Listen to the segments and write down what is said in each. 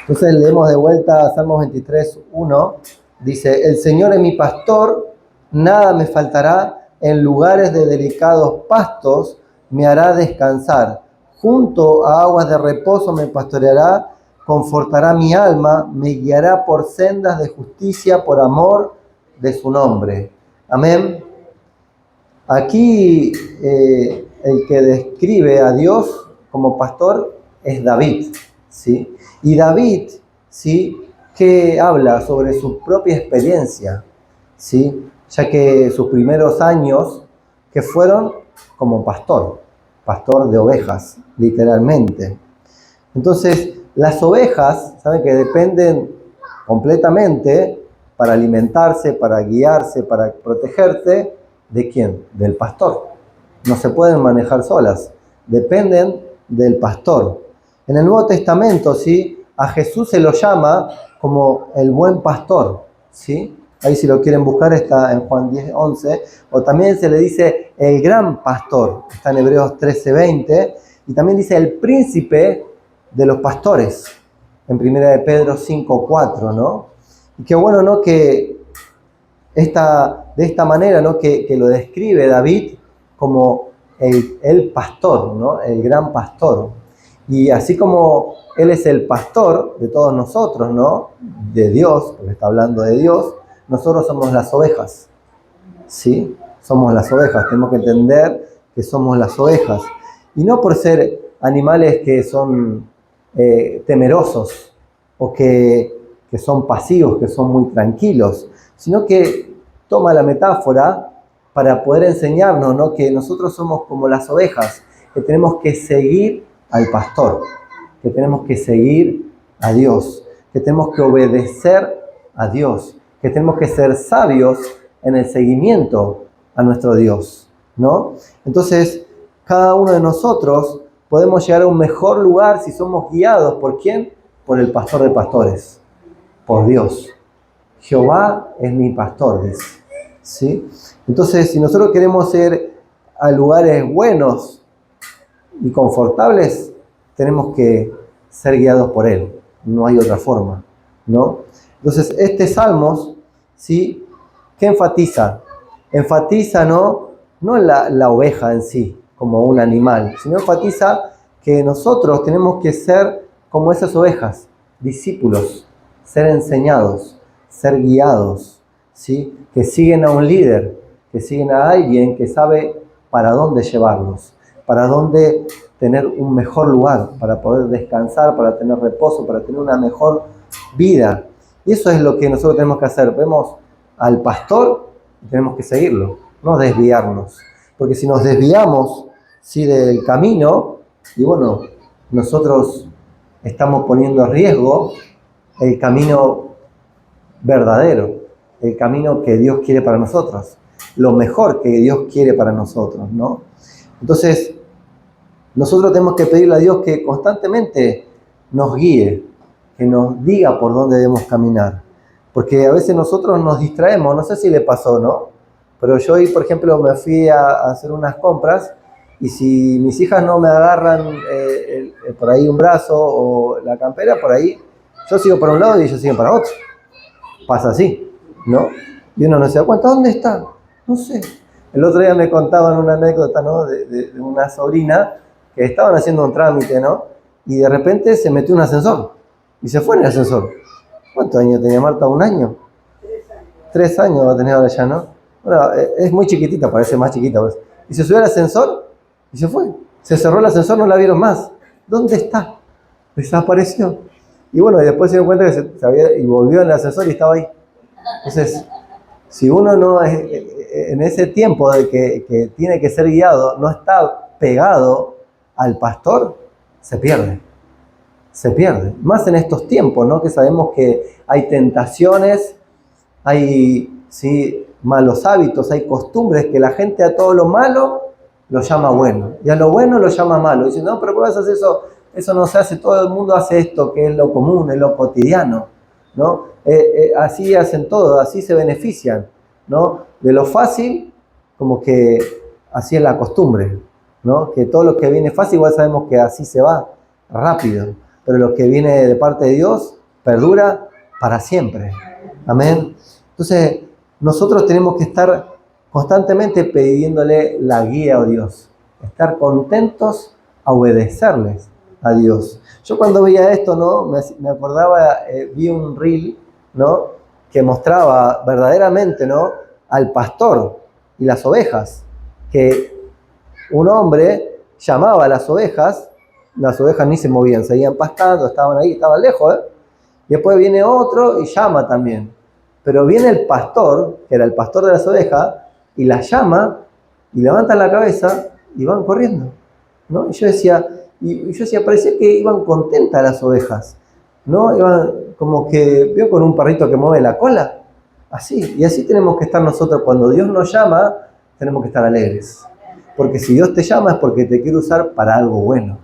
Entonces leemos de vuelta Salmos 23, 1. Dice, el Señor es mi pastor, nada me faltará, en lugares de delicados pastos me hará descansar. Junto a aguas de reposo me pastoreará, confortará mi alma, me guiará por sendas de justicia por amor de su nombre. Amén. Aquí el que describe a Dios como pastor es David, ¿sí? Y David, ¿sí?, que habla sobre su propia experiencia, ¿sí?, ya que sus primeros años que fueron como pastor de ovejas, literalmente. Entonces, las ovejas, ¿saben?, que dependen completamente para alimentarse, para guiarse, para protegerse, ¿de quién? Del pastor. No se pueden manejar solas, dependen del pastor. En el Nuevo Testamento, ¿sí?, a Jesús se lo llama como el buen pastor, ¿sí? Ahí si lo quieren buscar está en Juan 10, 11. O también se le dice el gran pastor, está en Hebreos 13, 20. Y también dice el príncipe de los pastores, en 1 de Pedro 5, 4, ¿no? Y qué bueno, ¿no?, que de esta manera, ¿no?, que lo describe David como el pastor, ¿no?, el gran pastor. Y así como Él es el pastor de todos nosotros, ¿no?, de Dios, porque está hablando de Dios, nosotros somos las ovejas, ¿sí? Somos las ovejas, tenemos que entender que somos las ovejas. Y no por ser animales que son temerosos o que son pasivos, que son muy tranquilos, sino que toma la metáfora para poder enseñarnos, ¿no?, que nosotros somos como las ovejas, que tenemos que seguir al pastor, que tenemos que seguir a Dios, que tenemos que obedecer a Dios, que tenemos que ser sabios en el seguimiento a nuestro Dios, ¿no? Entonces, cada uno de nosotros podemos llegar a un mejor lugar si somos guiados ¿por quién? Por el pastor de pastores, por Dios. Jehová es mi pastor, dice, ¿sí? Entonces, si nosotros queremos ir a lugares buenos y confortables, tenemos que ser guiados por Él. No hay otra forma, ¿no? Entonces, este Salmos, ¿sí?, ¿qué enfatiza? Enfatiza, no en la oveja en sí, como un animal, sino enfatiza que nosotros tenemos que ser como esas ovejas, discípulos, ser enseñados, ser guiados, ¿sí?, que siguen a un líder, que siguen a alguien que sabe para dónde llevarlos, para dónde tener un mejor lugar, para poder descansar, para tener reposo, para tener una mejor vida. Y eso es lo que nosotros tenemos que hacer. Vemos al pastor y tenemos que seguirlo, no desviarnos. Porque si nos desviamos, ¿sí?, del camino, y bueno, nosotros estamos poniendo en riesgo el camino verdadero, el camino que Dios quiere para nosotros, lo mejor que Dios quiere para nosotros, ¿no? Entonces, nosotros tenemos que pedirle a Dios que constantemente nos guíe, que nos diga por dónde debemos caminar. Porque a veces nosotros nos distraemos, no sé si le pasó, ¿no? Pero yo hoy, por ejemplo, me fui a hacer unas compras y si mis hijas no me agarran por ahí un brazo o la campera, por ahí, yo sigo para un lado y ellos siguen para otro. Pasa así, ¿no? Y uno no se da cuenta, ¿dónde está? No sé. El otro día me contaban una anécdota, ¿no?, de una sobrina que estaban haciendo un trámite, ¿no? Y de repente se metió un ascensor y se fue en el ascensor. ¿Cuántos años tenía Marta? ¿Un año? 3 años va a tener ahora ya, ¿no? Bueno, es muy chiquitita, parece más chiquita, pues. Y se subió al ascensor y se fue. Se cerró el ascensor, no la vieron más. ¿Dónde está? Desapareció. Y bueno, y después se dio cuenta que se había, y volvió al ascensor y estaba ahí. Entonces, si uno no es, en ese tiempo de que tiene que ser guiado, no está pegado al pastor, se pierde. Se pierde. Más en estos tiempos, ¿no?, que sabemos que hay tentaciones, hay, ¿sí?, malos hábitos, hay costumbres que la gente a todo lo malo lo llama bueno y a lo bueno lo llama malo. Dice, no, pero ¿cómo vas a hacer eso? Eso no se hace, todo el mundo hace esto, que es lo común, es lo cotidiano, ¿no? Así hacen todo, así se benefician, ¿no? De lo fácil, como que así es la costumbre, ¿no? Que todo lo que viene fácil igual sabemos que así se va, rápido. pero lo que viene de parte de Dios perdura para siempre. Amén. Entonces, nosotros tenemos que estar constantemente pidiéndole la guía a Dios, estar contentos a obedecerles a Dios. Yo cuando veía esto, ¿no? Me acordaba, vi un reel, ¿no? Que mostraba verdaderamente, ¿no? Al pastor y las ovejas, que un hombre llamaba a las ovejas ni se movían, seguían pastando, estaban ahí, estaban lejos, y después viene otro y llama también. Pero viene el pastor, que era el pastor de las ovejas, y las llama, y levantan la cabeza, y van corriendo, ¿no? Y yo decía, parecía que iban contentas las ovejas, ¿no? Iban como que, veo con un perrito que mueve la cola, así, y así tenemos que estar nosotros. Cuando Dios nos llama, tenemos que estar alegres, porque si Dios te llama es porque te quiere usar para algo bueno.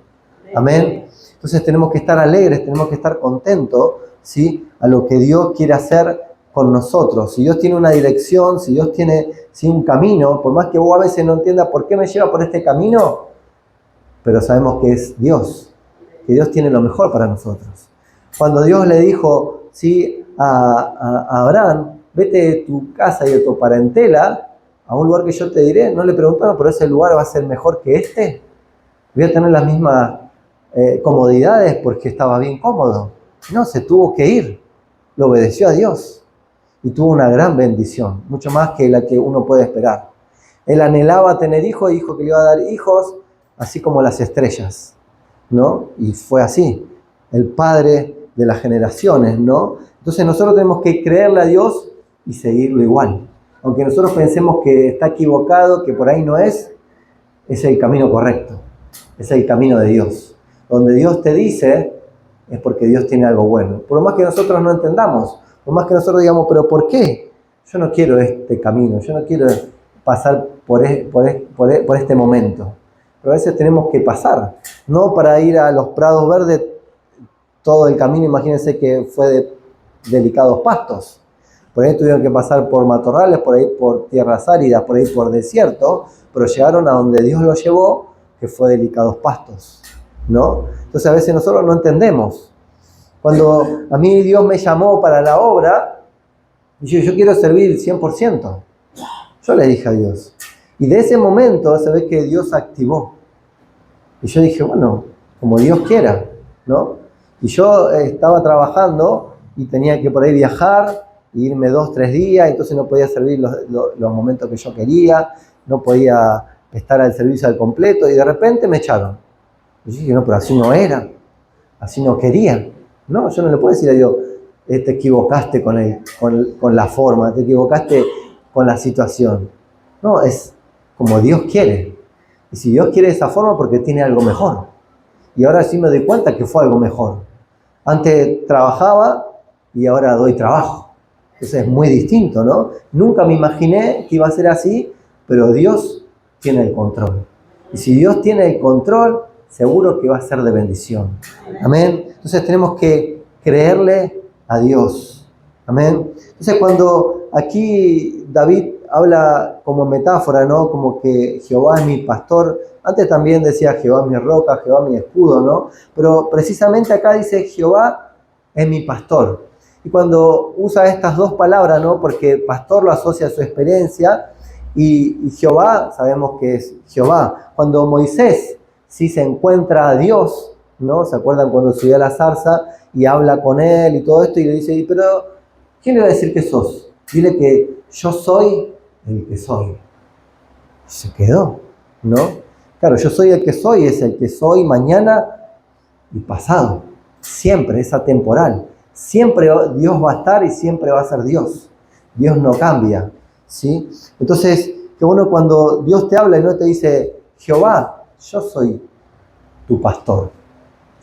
Amén. Entonces tenemos que estar alegres, tenemos que estar contentos, ¿sí? A lo que Dios quiere hacer con nosotros. Si Dios tiene una dirección, si Dios tiene un camino, por más que vos a veces no entiendas por qué me lleva por este camino, pero sabemos que es Dios, que Dios tiene lo mejor para nosotros. Cuando Dios le dijo, ¿sí? a Abraham, vete de tu casa y de tu parentela a un lugar que yo te diré, no le preguntaron, pero ese lugar va a ser mejor que este, voy a tener las mismas comodidades porque estaba bien cómodo. No, se tuvo que ir, lo obedeció a Dios y tuvo una gran bendición, mucho más que la que uno puede esperar. Él anhelaba tener hijos y dijo que le iba a dar hijos, así como las estrellas, ¿no? Y fue así, el padre de las generaciones, ¿no? Entonces nosotros tenemos que creerle a Dios y seguirlo igual. Aunque nosotros pensemos que está equivocado, que por ahí no es el camino correcto, es el camino de Dios. Donde Dios te dice, es porque Dios tiene algo bueno. Por lo más que nosotros no entendamos, por más que nosotros digamos, pero ¿por qué? Yo no quiero este camino, yo no quiero pasar por este momento. Pero a veces tenemos que pasar, no para ir a los prados verdes, todo el camino, imagínense que fue de delicados pastos. Por ahí tuvieron que pasar por matorrales, por ahí por tierras áridas, por ahí por desierto, pero llegaron a donde Dios los llevó, que fue delicados pastos, ¿no? Entonces a veces nosotros no entendemos. Cuando a mí Dios me llamó para la obra, y yo quiero servir 100%. Yo le dije a Dios. Y de ese momento se ve que Dios activó. Y yo dije, bueno, como Dios quiera, ¿no? Y yo estaba trabajando y tenía que por ahí viajar, irme 2-3 días, entonces no podía servir los momentos que yo quería, no podía estar al servicio al completo, y de repente me echaron. Y yo dije, no, pero así no era, así no quería. No, yo no le puedo decir a Dios, te equivocaste con la forma, te equivocaste con la situación. No, es como Dios quiere. Y si Dios quiere de esa forma, porque tiene algo mejor. Y ahora sí me doy cuenta que fue algo mejor. Antes trabajaba y ahora doy trabajo. Entonces es muy distinto, ¿no? Nunca me imaginé que iba a ser así, pero Dios tiene el control. Y si Dios tiene el control, seguro que va a ser de bendición. Amén. Entonces tenemos que creerle a Dios. Amén. Entonces cuando aquí David habla como metáfora, ¿no? Como que Jehová es mi pastor. Antes también decía Jehová es mi roca, Jehová mi escudo, ¿no? Pero precisamente acá dice Jehová es mi pastor. Y cuando usa estas dos palabras, ¿no? Porque pastor lo asocia a su experiencia y Jehová, sabemos que es Jehová. Cuando Moisés sí se encuentra a Dios, ¿no? ¿Se acuerdan cuando subió a la zarza y habla con él y todo esto? Y le dice, pero ¿quién le va a decir que sos? Dile que yo soy el que soy. Se quedó, ¿no? Claro, yo soy el que soy, es el que soy mañana y pasado. Siempre, es atemporal. Siempre Dios va a estar y siempre va a ser Dios. Dios no cambia, ¿sí? Entonces, que bueno cuando Dios te habla y no te dice, Jehová, yo soy tu pastor.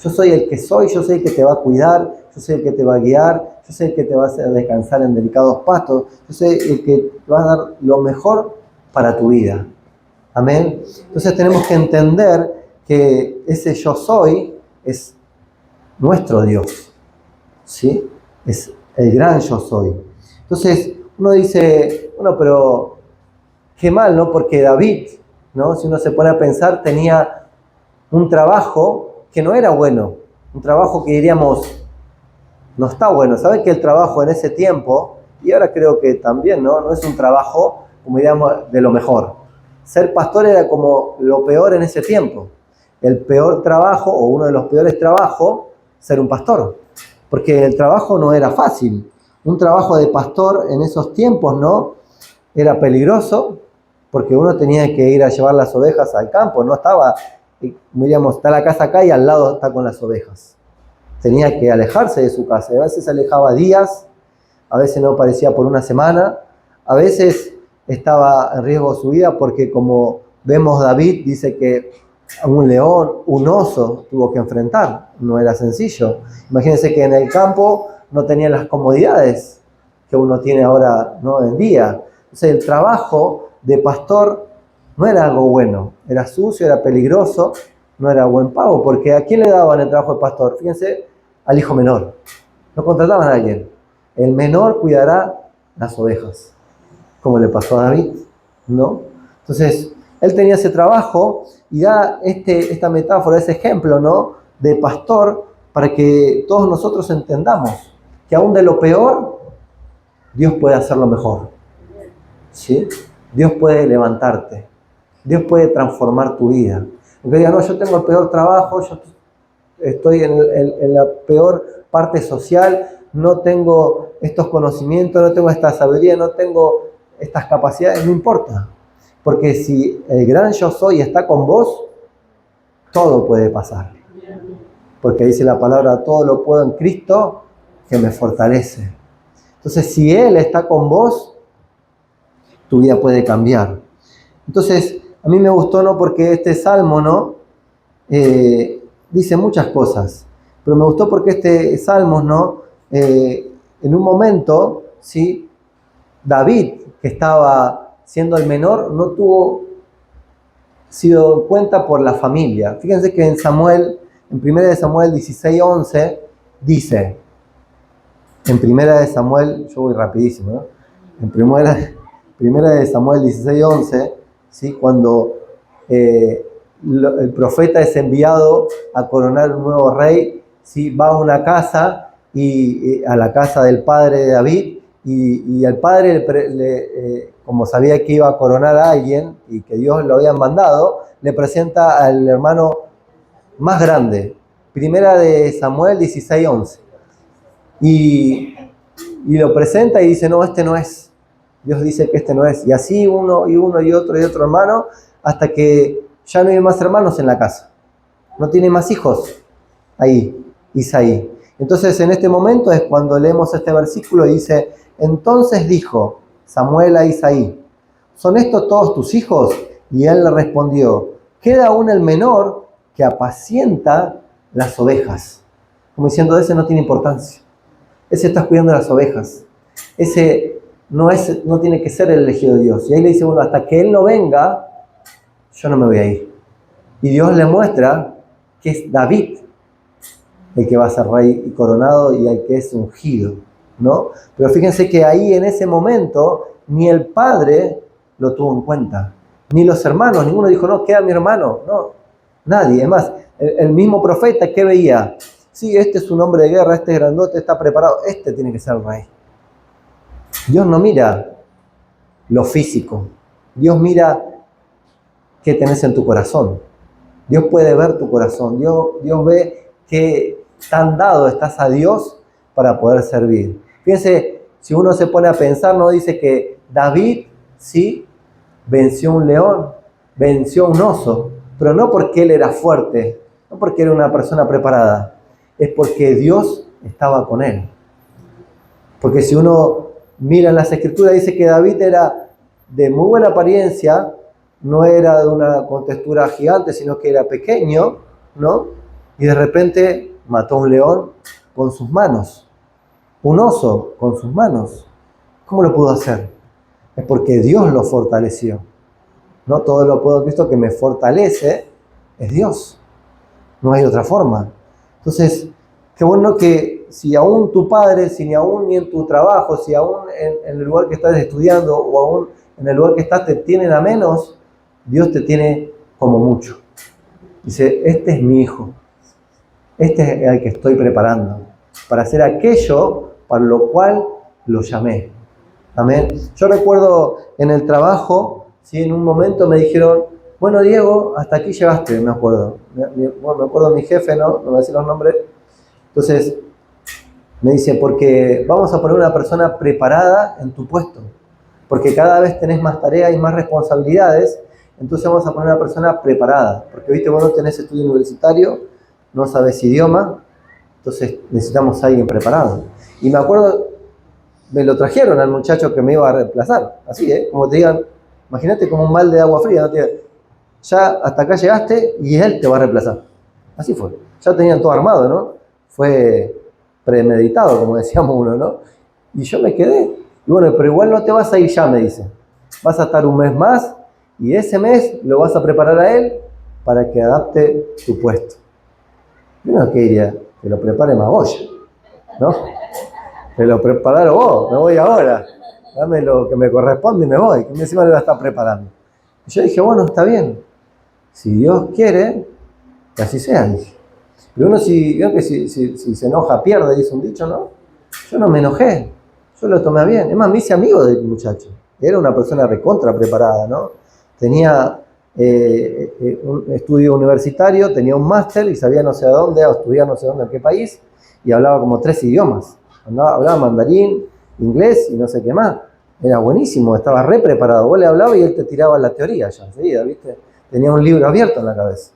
Yo soy el que soy, yo soy el que te va a cuidar, yo soy el que te va a guiar, yo soy el que te va a hacer descansar en delicados pastos, yo soy el que te va a dar lo mejor para tu vida. Amén. Entonces tenemos que entender que ese yo soy es nuestro Dios, ¿sí? Es el gran yo soy. Entonces uno dice, bueno, pero qué mal, ¿no? Porque David, ¿no? Si uno se pone a pensar, tenía un trabajo que no era bueno, un trabajo que diríamos, no está bueno. ¿Saben que el trabajo en ese tiempo, y ahora creo que también, no es un trabajo, como diríamos, de lo mejor? Ser pastor era como lo peor en ese tiempo. El peor trabajo, o uno de los peores trabajos, ser un pastor. Porque el trabajo no era fácil. Un trabajo de pastor en esos tiempos, ¿no? Era peligroso, porque uno tenía que ir a llevar las ovejas al campo. No estaba, diríamos, está la casa acá y al lado está con las ovejas. Tenía que alejarse de su casa. A veces se alejaba días, a veces no aparecía por una semana, a veces estaba en riesgo su vida porque, como vemos, David dice que a un león, un oso tuvo que enfrentar. No era sencillo. Imagínense que en el campo no tenía las comodidades que uno tiene ahora, ¿no?, en día. Entonces el trabajo de pastor no era algo bueno, era sucio, era peligroso, no era buen pago, porque ¿a quién le daban el trabajo de pastor? Fíjense, al hijo menor. No contrataban a alguien. El menor cuidará las ovejas, como le pasó a David, ¿no? Entonces, él tenía ese trabajo y da esta metáfora, ese ejemplo, ¿no?, de pastor, para que todos nosotros entendamos que aún de lo peor, Dios puede hacerlo mejor, ¿sí? Dios puede levantarte, Dios puede transformar tu vida. Aunque diga, no, yo tengo el peor trabajo, yo estoy en la peor parte social, no tengo estos conocimientos, no tengo esta sabiduría, no tengo estas capacidades, no importa. Porque si el gran yo soy está con vos, todo puede pasar. Porque dice la palabra, todo lo puedo en Cristo que me fortalece. Entonces, si Él está con vos, tu vida puede cambiar. Entonces, a mí me gustó, ¿no?, porque este salmo, ¿no?, dice muchas cosas. Pero me gustó porque este salmo, ¿no?, en un momento, ¿sí?, David, que estaba siendo el menor, no tuvo sido en cuenta por la familia. Fíjense que en 1 Samuel 16:11, dice, en 1 Samuel, yo voy rapidísimo, ¿no? En 1 Samuel 16:11, ¿sí?, cuando el profeta es enviado a coronar un nuevo rey, ¿sí?, va a una casa, a la casa del padre de David, y el padre, como sabía que iba a coronar a alguien y que Dios lo había mandado, le presenta al hermano más grande. 1 Samuel 16:11. Y lo presenta y dice, no, este no es. Dios dice que este no es. Y así uno y otro hermano, hasta que ya no hay más hermanos en la casa. No tiene más hijos ahí, Isaí. Entonces, en este momento es cuando leemos este versículo y dice, entonces dijo Samuel a Isaí, ¿son estos todos tus hijos? Y él le respondió, queda aún el menor que apacienta las ovejas. Como diciendo, ese no tiene importancia. Ese está cuidando las ovejas. Ese no tiene que ser el elegido de Dios. Y ahí le dice, bueno, hasta que él no venga, yo no me voy a ir. Y Dios le muestra que es David el que va a ser rey y coronado y el que es ungido, ¿no? Pero fíjense que ahí en ese momento ni el padre lo tuvo en cuenta, ni los hermanos, ninguno dijo, no, queda mi hermano, no, nadie. Es más, el mismo profeta, ¿qué veía? Sí, este es un hombre de guerra, este es grandote, está preparado, este tiene que ser el rey. Dios no mira lo físico, Dios mira qué tenés en tu corazón. Dios puede ver tu corazón, Dios ve qué tan dado estás a Dios para poder servir. Fíjense, si uno se pone a pensar, no dice que David, sí, venció un león, venció un oso, pero no porque él era fuerte, no porque era una persona preparada, es porque Dios estaba con él. Porque si uno mira en las escrituras, dice que David era de muy buena apariencia, no era de una contextura gigante, sino que era pequeño, ¿no? Y de repente mató a un león con sus manos, un oso con sus manos. ¿Cómo lo pudo hacer? Es porque Dios lo fortaleció. No todo lo puedo en Cristo que me fortalece, es Dios. No hay otra forma. Entonces, qué bueno que si aún tu padre, si ni aún ni en tu trabajo, si aún en el lugar que estás estudiando o aún en el lugar que estás te tienen a menos, Dios te tiene como mucho. Dice, este es mi hijo. Este es el que estoy preparando, para hacer aquello para lo cual lo llamé. Amén. Yo recuerdo en el trabajo, ¿sí? En un momento me dijeron, bueno, Diego, hasta aquí llegaste, me acuerdo. Me acuerdo de mi jefe, ¿no? No voy a decir los nombres. Entonces, me dice, porque vamos a poner una persona preparada en tu puesto. Porque cada vez tenés más tareas y más responsabilidades, entonces vamos a poner una persona preparada. Porque, viste, vos no tenés estudio universitario, no sabes idioma, entonces necesitamos a alguien preparado. Y me acuerdo, me lo trajeron al muchacho que me iba a reemplazar. Así, como te digan, imagínate como un balde de agua fría, ¿no? Ya hasta acá llegaste y él te va a reemplazar. Así fue. Ya tenían todo armado, ¿no? Fue premeditado, como decíamos uno, ¿no? Y yo me quedé. Y bueno, pero igual no te vas a ir ya, me dice. Vas a estar un mes más y ese mes lo vas a preparar a él para que adapte tu puesto. Yo no quería que lo prepare Magoya, ¿no? Que lo prepararon vos, me voy ahora. Dame lo que me corresponde y me voy. Que encima lo va a estar preparando. Y yo dije, bueno, está bien. Si Dios quiere, que así sea, dije. Pero uno si se enoja, pierde, dice un dicho, ¿no? Yo no me enojé, yo lo tomé bien. Es más, me hice amigo del muchacho. Era una persona recontra preparada, ¿no? Tenía un estudio universitario, tenía un máster y sabía no sé a dónde, o estudiar no sé dónde, en qué país, y hablaba como 3 idiomas. Hablaba mandarín, inglés y no sé qué más. Era buenísimo, estaba re preparado. Vos le hablabas y él te tiraba la teoría ya enseguida, ¿viste? Tenía un libro abierto en la cabeza.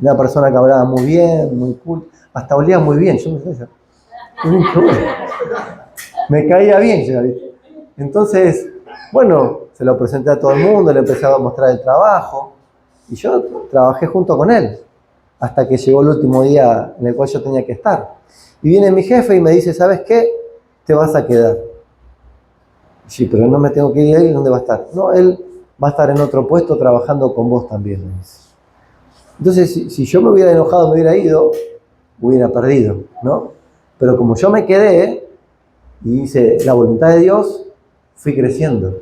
Una persona que hablaba muy bien, muy cool, hasta olía muy bien. Yo me caía bien ya, ¿viste? Entonces, bueno, se lo presenté a todo el mundo, le empecé a mostrar el trabajo y yo trabajé junto con él hasta que llegó el último día en el cual yo tenía que estar. Y viene mi jefe y me dice, ¿sabes qué? Te vas a quedar. Sí, pero no me tengo que ir ahí, ¿dónde va a estar? No, él va a estar en otro puesto trabajando con vos también, me dice. Entonces, si yo me hubiera enojado, me hubiera ido, hubiera perdido, ¿no? Pero como yo me quedé y hice la voluntad de Dios, fui creciendo.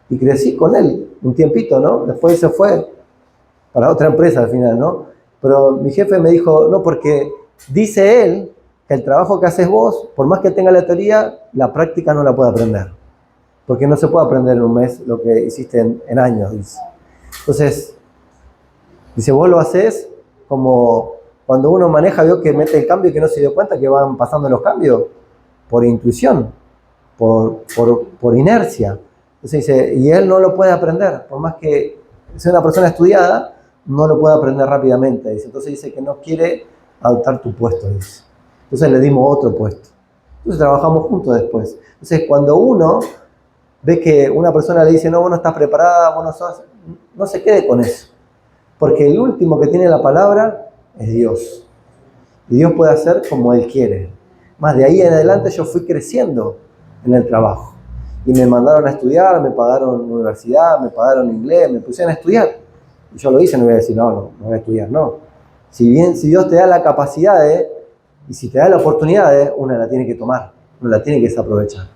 Y crecí con él un tiempito, ¿no? Después se fue para otra empresa al final, ¿no? Pero mi jefe me dijo, no, porque dice él que el trabajo que haces vos, por más que tenga la teoría, la práctica no la puede aprender. Porque no se puede aprender en un mes lo que hiciste en años, dice. Entonces, dice, vos lo haces como cuando uno maneja, vio que mete el cambio y que no se dio cuenta que van pasando los cambios por intuición, por inercia. Entonces dice, y él no lo puede aprender, por más que sea una persona estudiada, no lo puede aprender rápidamente. Dice. Entonces dice que no quiere adoptar tu puesto, dice. Entonces le dimos otro puesto. Entonces trabajamos juntos después. Entonces cuando uno ve que una persona le dice, no, vos no estás preparada, vos no sos, no se quede con eso. Porque el último que tiene la palabra es Dios. Y Dios puede hacer como Él quiere. Más de ahí en adelante yo fui creciendo en el trabajo. Y me mandaron a estudiar, me pagaron universidad, me pagaron inglés, me pusieron a estudiar. Y yo lo hice, no voy a decir, no voy a estudiar, no. Si Dios te da la capacidad y si te da la oportunidad, una la tiene que tomar, una la tiene que desaprovechar.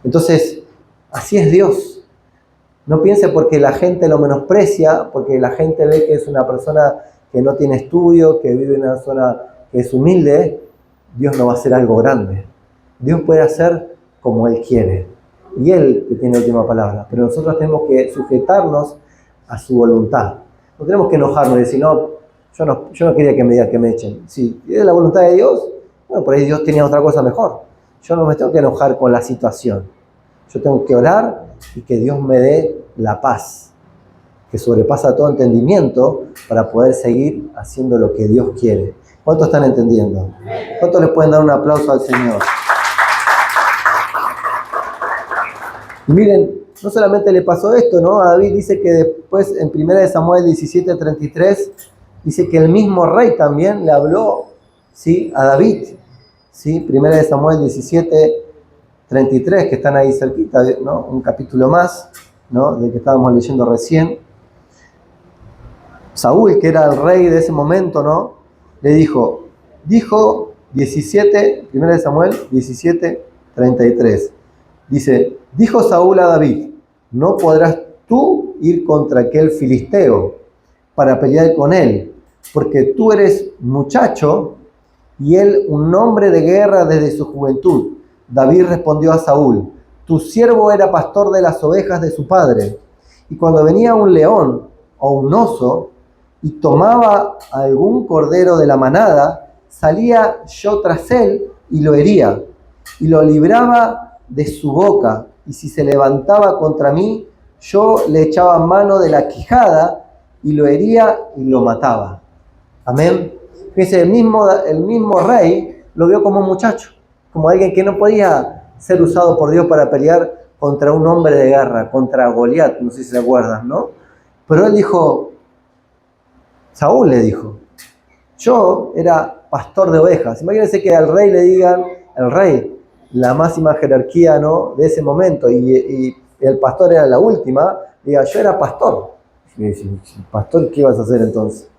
Entonces, así es Dios. No piense porque la gente lo menosprecia, porque la gente ve que es una persona que no tiene estudio, que vive en una zona que es humilde, Dios no va a hacer algo grande. Dios puede hacer como Él quiere. Y Él que tiene la última palabra. Pero nosotros tenemos que sujetarnos a su voluntad. No tenemos que enojarnos y decir, no, yo no quería que me digan que me echen. Si es la voluntad de Dios, bueno, por ahí Dios tenía otra cosa mejor. Yo no me tengo que enojar con la situación. Yo tengo que orar y que Dios me dé la paz, que sobrepasa todo entendimiento para poder seguir haciendo lo que Dios quiere. ¿Cuántos están entendiendo? ¿Cuántos les pueden dar un aplauso al Señor? Y miren, no solamente le pasó esto, ¿no? A David dice que después en 1 Samuel 17:33 dice que el mismo rey también le habló, ¿sí? A David, ¿sí? 1 Samuel 17:33, que están ahí cerquita, ¿no? Un capítulo más, ¿no? Del que estábamos leyendo recién. Saúl, que era el rey de ese momento, ¿no? Le dijo 1 Samuel 17:33. Dice, dijo Saúl a David, no podrás tú ir contra aquel filisteo para pelear con él, porque tú eres muchacho y él un hombre de guerra desde su juventud. David respondió a Saúl: tu siervo era pastor de las ovejas de su padre, y cuando venía un león o un oso y tomaba algún cordero de la manada, salía yo tras él y lo hería, y lo libraba de su boca, y si se levantaba contra mí, yo le echaba mano de la quijada y lo hería y lo mataba. Amén. Fíjense, el mismo rey lo vio como un muchacho, como alguien que no podía ser usado por Dios para pelear contra un hombre de guerra, contra Goliat, no sé si se acuerdan, ¿no? Pero él dijo, Saúl le dijo, yo era pastor de ovejas. Imagínense que al rey le digan, el rey, la máxima jerarquía, ¿no?, de ese momento, y el pastor era la última, diga, yo era pastor. Y dice, pastor, ¿qué ibas a hacer entonces?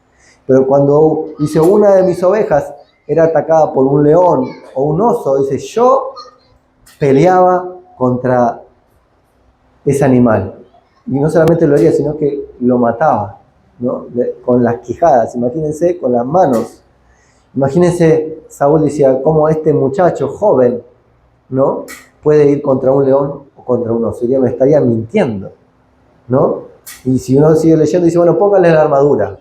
Pero cuando dice, una de mis ovejas era atacada por un león o un oso, dice, yo peleaba contra ese animal. Y no solamente lo haría, sino que lo mataba, ¿no? Con las quijadas, imagínense, con las manos. Imagínense, Saúl decía, cómo este muchacho joven, ¿no?, puede ir contra un león o contra un oso. Me estaría mintiendo, ¿no? Y si uno sigue leyendo, dice, bueno, póngale la armadura.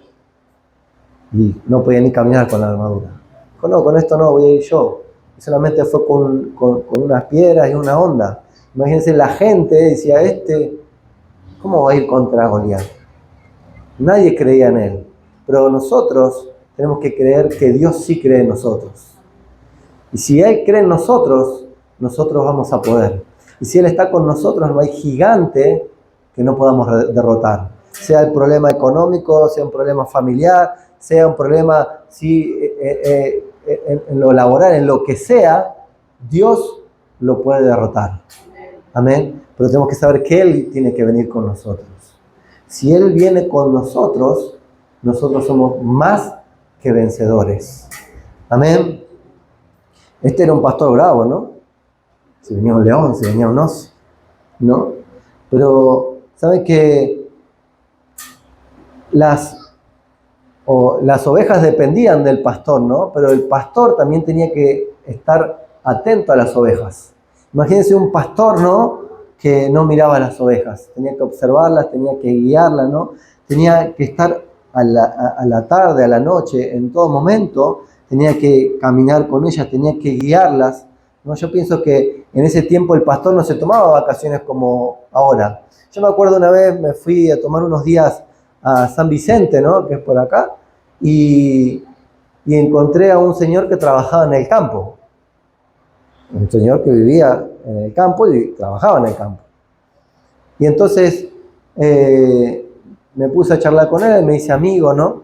Y no podía ni caminar con la armadura. Dijo, no, con esto no, voy a ir yo. Y solamente fue con unas piedras y una onda. Imagínense, la gente decía, ¿cómo va a ir contra Goliat? Nadie creía en él. Pero nosotros tenemos que creer que Dios sí cree en nosotros. Y si Él cree en nosotros, nosotros vamos a poder. Y si Él está con nosotros, no hay gigante que no podamos derrotar. Sea el problema económico, sea un problema familiar, sea un problema en lo laboral, en lo que sea, Dios lo puede derrotar. Amén. Pero tenemos que saber que Él tiene que venir con nosotros. Si Él viene con nosotros, nosotros somos más que vencedores. Amén. Este era un pastor bravo, ¿no? Se venía un león, se venía un oso, ¿no? Pero, ¿saben que las ovejas dependían del pastor, ¿no? Pero el pastor también tenía que estar atento a las ovejas. Imagínense un pastor, ¿no?, que no miraba a las ovejas. Tenía que observarlas, tenía que guiarlas, ¿no? Tenía que estar a la tarde, a la noche, en todo momento. Tenía que caminar con ellas, tenía que guiarlas, ¿no? Yo pienso que en ese tiempo el pastor no se tomaba vacaciones como ahora. Yo me acuerdo una vez, me fui a tomar unos días a San Vicente, ¿no?, que es por acá, y encontré a un señor que trabajaba en el campo. Un señor que vivía en el campo y trabajaba en el campo. Y entonces me puse a charlar con él, me hice amigo, ¿no?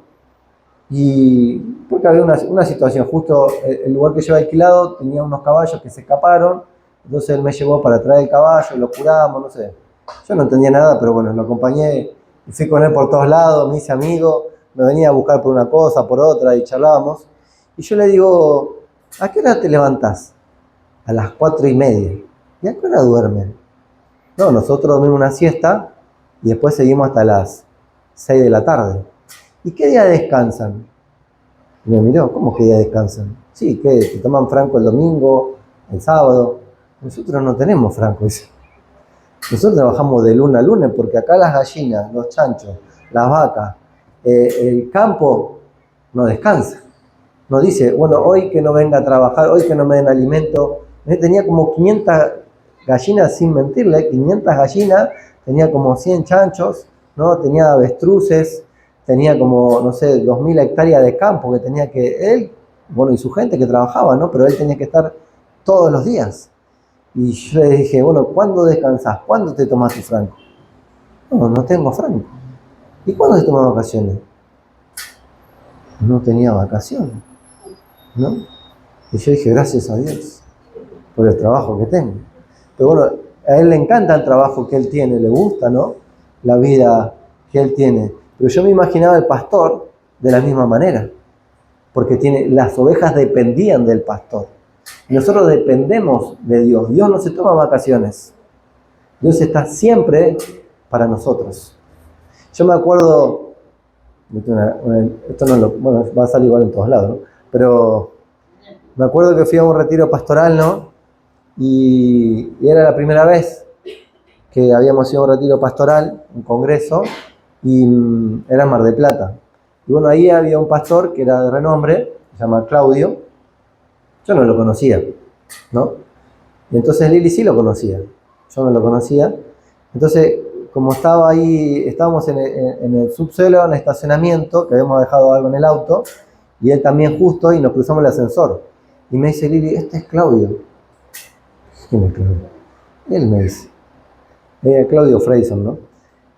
Y porque había una situación, justo el lugar que yo había alquilado tenía unos caballos que se escaparon, entonces él me llevó para traer el caballo, lo curamos, no sé. Yo no entendía nada, pero bueno, lo acompañé y fui con él por todos lados, me hice amigo, me venía a buscar por una cosa, por otra y charlábamos. Y yo le digo, ¿a qué hora te levantás? A las 4:30. ¿Y a qué hora duermen? No, nosotros dormimos una siesta y después seguimos hasta las 6 de la tarde. ¿Y qué día descansan? Y me miró, ¿cómo que día descansan? Sí, ¿qué? ¿Te toman franco el domingo, el sábado? Nosotros no tenemos franco eso. Nosotros trabajamos de lunes a lunes porque acá las gallinas, los chanchos, las vacas, el campo no descansa. No dice, bueno, hoy que no venga a trabajar, hoy que no me den alimento. Tenía como 500 gallinas, sin mentirle, 500 gallinas, tenía como 100 chanchos, ¿no? Tenía avestruces, tenía como, no sé, 2000 hectáreas de campo que tenía que él, bueno, y su gente que trabajaba, ¿no? Pero él tenía que estar todos los días. Y yo le dije, bueno, ¿cuándo descansás? ¿Cuándo te tomás tu franco? No, no tengo franco. ¿Y cuándo se toma vacaciones? No tenía vacaciones, ¿no? Y yo dije, gracias a Dios por el trabajo que tengo. Pero bueno, a él le encanta el trabajo que él tiene, le gusta, ¿no?, la vida que él tiene. Pero yo me imaginaba el pastor de la misma manera, porque las ovejas dependían del pastor. Y nosotros dependemos de Dios. Dios no se toma vacaciones. Dios está siempre para nosotros. Yo me acuerdo, esto no bueno, va a salir igual en todos lados, ¿no? Pero me acuerdo que fui a un retiro pastoral, ¿no? Y era la primera vez que habíamos ido a un retiro pastoral, un congreso, y era en Mar del Plata. Y bueno, ahí había un pastor que era de renombre, se llama Claudio. Yo no lo conocía, ¿no? Y entonces Lili sí lo conocía, yo no lo conocía. Entonces, como estaba ahí, estábamos en el subsuelo, en el estacionamiento, que habíamos dejado algo en el auto, y él también justo, y nos cruzamos el ascensor. Y me dice Lili, este es Claudio. ¿Quién es Claudio? Él me dice. Claudio Freyson, ¿no?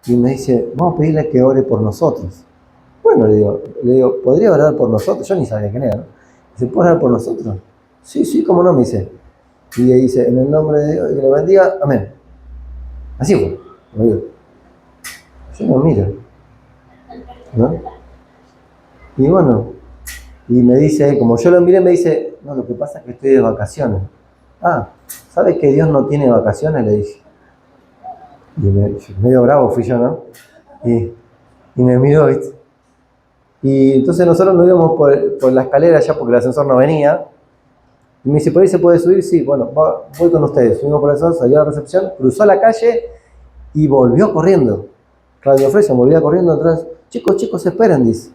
Y me dice, vamos a pedirle que ore por nosotros. Bueno, le digo, ¿podría orar por nosotros? Yo ni sabía quién era, ¿no? Dice, ¿puedo orar por nosotros? Sí, sí, cómo no, me dice. Y le dice, en el nombre de Dios, que lo bendiga, amén. Así fue. Me digo, yo no miro, ¿no? Y bueno, y me dice, como yo lo miré, me dice, no, lo que pasa es que estoy de vacaciones. Ah, ¿sabes que Dios no tiene vacaciones? Le dije. Y medio bravo fui yo, ¿no? Y me miró, ¿viste? Y entonces nosotros nos íbamos por la escalera ya porque el ascensor no venía. Y me dice, ¿por ahí se puede subir? Sí, bueno, voy con ustedes. Subimos por el ascensor, salió a la recepción, cruzó la calle y volvió corriendo. Claudio Freyson volvía corriendo atrás. Chicos, esperen, dice.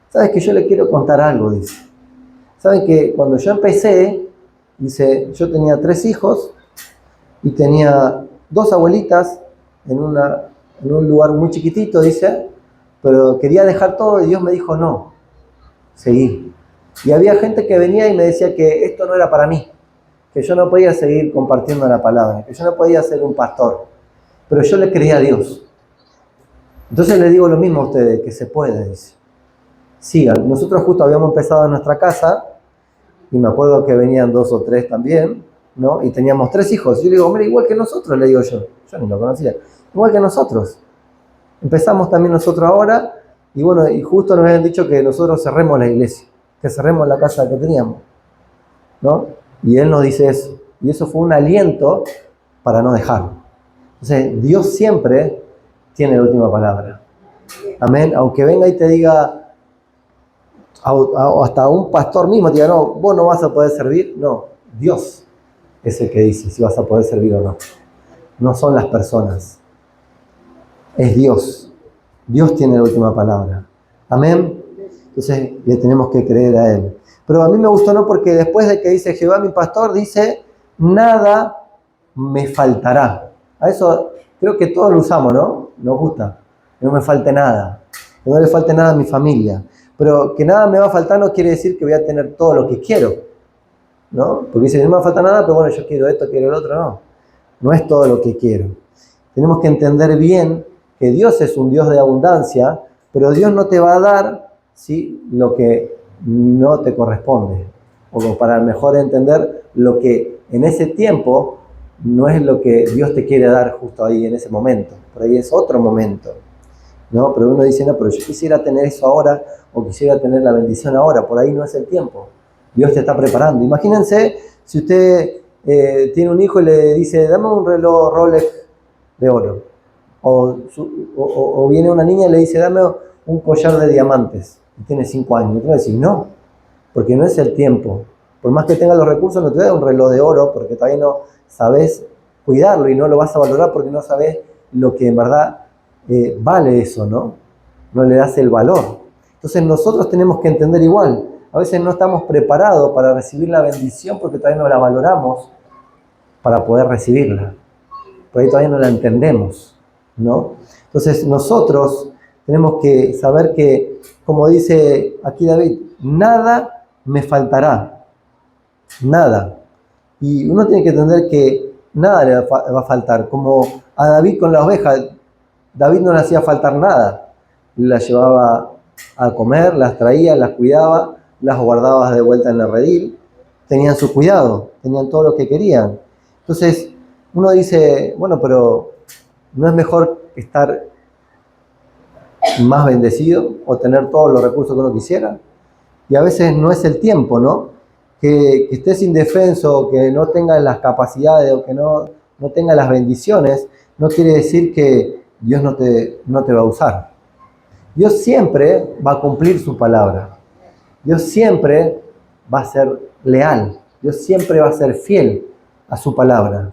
¿Sabes que yo le quiero contar algo? Dice. ¿Saben que cuando yo empecé, dice, yo tenía 3 hijos y tenía 2 abuelitas en un lugar muy chiquitito, dice, pero quería dejar todo y Dios me dijo no, seguí. Y había gente que venía y me decía que esto no era para mí, que yo no podía seguir compartiendo la palabra, que yo no podía ser un pastor, pero yo le creía a Dios. Entonces le digo lo mismo a ustedes, que se puede, dice. Sigan. Nosotros justo habíamos empezado en nuestra casa, y me acuerdo que venían 2 o 3 también, ¿no? Y teníamos 3 hijos. Y yo le digo, mira, igual que nosotros, le digo yo ni lo conocía, igual que nosotros. Empezamos también nosotros ahora, y bueno, y justo nos habían dicho que nosotros cerremos la iglesia, que cerremos la casa que teníamos, ¿no? Y él nos dice eso. Y eso fue un aliento para no dejarlo. Entonces, Dios siempre tiene la última palabra. Amén. Aunque venga y te diga, hasta un pastor mismo te diga, no, vos no vas a poder servir. No, Dios es el que dice si vas a poder servir o no. No son las personas. Es Dios. Dios tiene la última palabra. Amén. Entonces le tenemos que creer a Él. Pero a mí me gustó no porque después de que dice Jehová mi pastor, dice, nada me faltará. A eso creo que todos lo usamos, ¿no? Nos gusta. Que no me falte nada. Que no le falte nada a mi familia. Pero que nada me va a faltar no quiere decir que voy a tener todo lo que quiero, ¿no? Porque dice, no me va a faltar nada, pero bueno, yo quiero esto, quiero el otro, no. No es todo lo que quiero. Tenemos que entender bien que Dios es un Dios de abundancia, pero Dios no te va a dar, ¿sí?, lo que no te corresponde. O para mejor entender lo que en ese tiempo no es lo que Dios te quiere dar justo ahí en ese momento. Por ahí es otro momento, ¿no? Pero uno dice, no, pero yo quisiera tener eso ahora o quisiera tener la bendición ahora. Por ahí no es el tiempo. Dios te está preparando. Imagínense si usted tiene un hijo y le dice, dame un reloj Rolex de oro. O viene una niña y le dice, dame un collar de diamantes. Y tiene 5 años. Y tú vas a decir, no, porque no es el tiempo. Por más que tengas los recursos, no te voy a dar un reloj de oro porque todavía no sabes cuidarlo y no lo vas a valorar porque no sabes lo que en verdad vale eso, ¿no? No le das el valor. Entonces nosotros tenemos que entender igual. A veces no estamos preparados para recibir la bendición porque todavía no la valoramos para poder recibirla. Por ahí todavía no la entendemos, ¿no? Entonces nosotros tenemos que saber que, como dice aquí David, nada me faltará. Nada. Y uno tiene que entender que nada le va a faltar. Como a David con la oveja, David no le hacía faltar nada. Las llevaba a comer, las traía, las cuidaba, las guardaba de vuelta en el redil. Tenían su cuidado, tenían todo lo que querían. Entonces, uno dice, bueno, pero ¿no es mejor estar más bendecido o tener todos los recursos que uno quisiera? Y a veces no es el tiempo, ¿no? Que estés indefenso, que no tengas las capacidades o que no tengas las bendiciones, no quiere decir que Dios no te va a usar. Dios siempre va a cumplir su palabra. Dios siempre va a hacer leal. Dios siempre va a ser fiel a su palabra.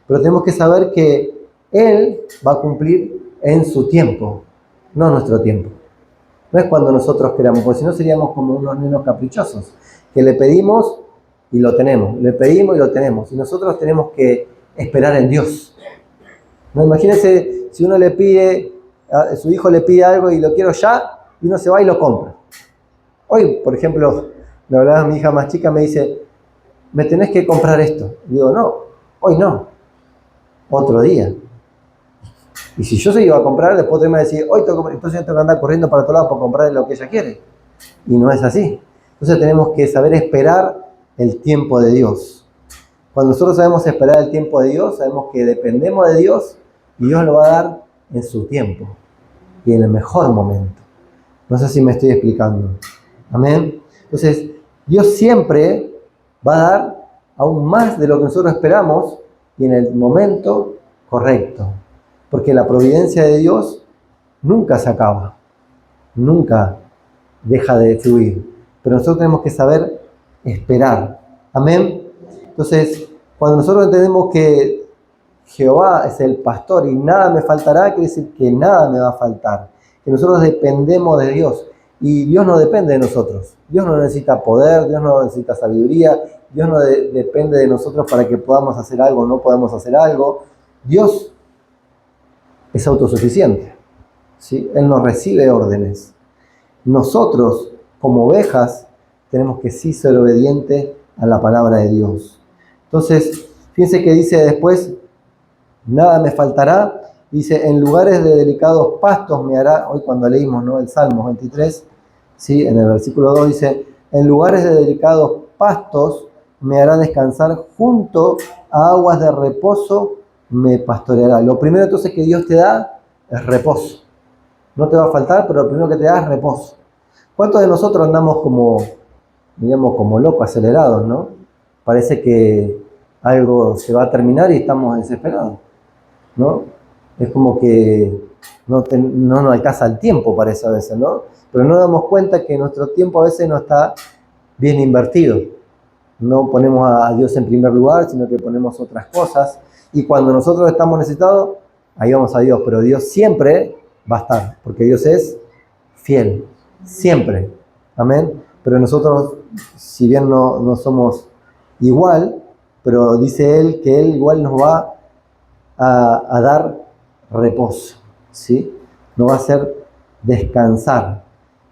Pero tenemos que saber que Él va a cumplir en su tiempo, no en nuestro tiempo. No es cuando nosotros queramos, porque si no seríamos como unos niños caprichosos, que le pedimos y lo tenemos, le pedimos y lo tenemos. Y nosotros tenemos que esperar en Dios. No, imagínense si uno le pide, a su hijo le pide algo y lo quiero ya, y uno se va y lo compra. Hoy, por ejemplo, me hablaba mi hija más chica, me dice, me tenés que comprar esto. Y digo, no, hoy no, otro día. Y si yo se iba a comprar, después me va a decir, hoy tengo que comprar, entonces yo tengo que andar corriendo para otro lado para comprar lo que ella quiere. Y no es así. Entonces tenemos que saber esperar el tiempo de Dios. Cuando nosotros sabemos esperar el tiempo de Dios, sabemos que dependemos de Dios y Dios lo va a dar en su tiempo y en el mejor momento. No sé si me estoy explicando. Amén. Entonces, Dios siempre va a dar aún más de lo que nosotros esperamos y en el momento correcto. Porque la providencia de Dios nunca se acaba, nunca deja de fluir. Pero nosotros tenemos que saber esperar. Amén. Entonces, cuando nosotros entendemos que Jehová es el pastor y nada me faltará, quiere decir que nada me va a faltar. Que nosotros dependemos de Dios. Y Dios no depende de nosotros. Dios no necesita poder, Dios no necesita sabiduría, Dios no depende de nosotros para que podamos hacer algo o no podamos hacer algo. Dios es autosuficiente, ¿sí? Él no recibe órdenes. Nosotros, como ovejas, tenemos que sí ser obedientes a la palabra de Dios. Entonces, fíjense que dice después, nada me faltará. Dice, en lugares de delicados pastos me hará, hoy cuando leímos, ¿no?, el Salmo 23, ¿sí?, en el versículo 2 dice, en lugares de delicados pastos me hará descansar, junto a aguas de reposo me pastoreará. Lo primero entonces que Dios te da es reposo. No te va a faltar, pero lo primero que te da es reposo. ¿Cuántos de nosotros andamos como, digamos, como locos, acelerados, ¿no? Parece que algo se va a terminar y estamos desesperados, ¿no? Es como que no nos alcanza el tiempo, parece a veces, ¿no? Pero no nos damos cuenta que nuestro tiempo a veces no está bien invertido. No ponemos a Dios en primer lugar, sino que ponemos otras cosas. Y cuando nosotros estamos necesitados, ahí vamos a Dios. Pero Dios siempre va a estar, porque Dios es fiel, siempre. Amén. Pero nosotros, si bien no somos igual, pero dice Él que Él igual nos va a dar reposo, ¿sí? Nos va a hacer descansar.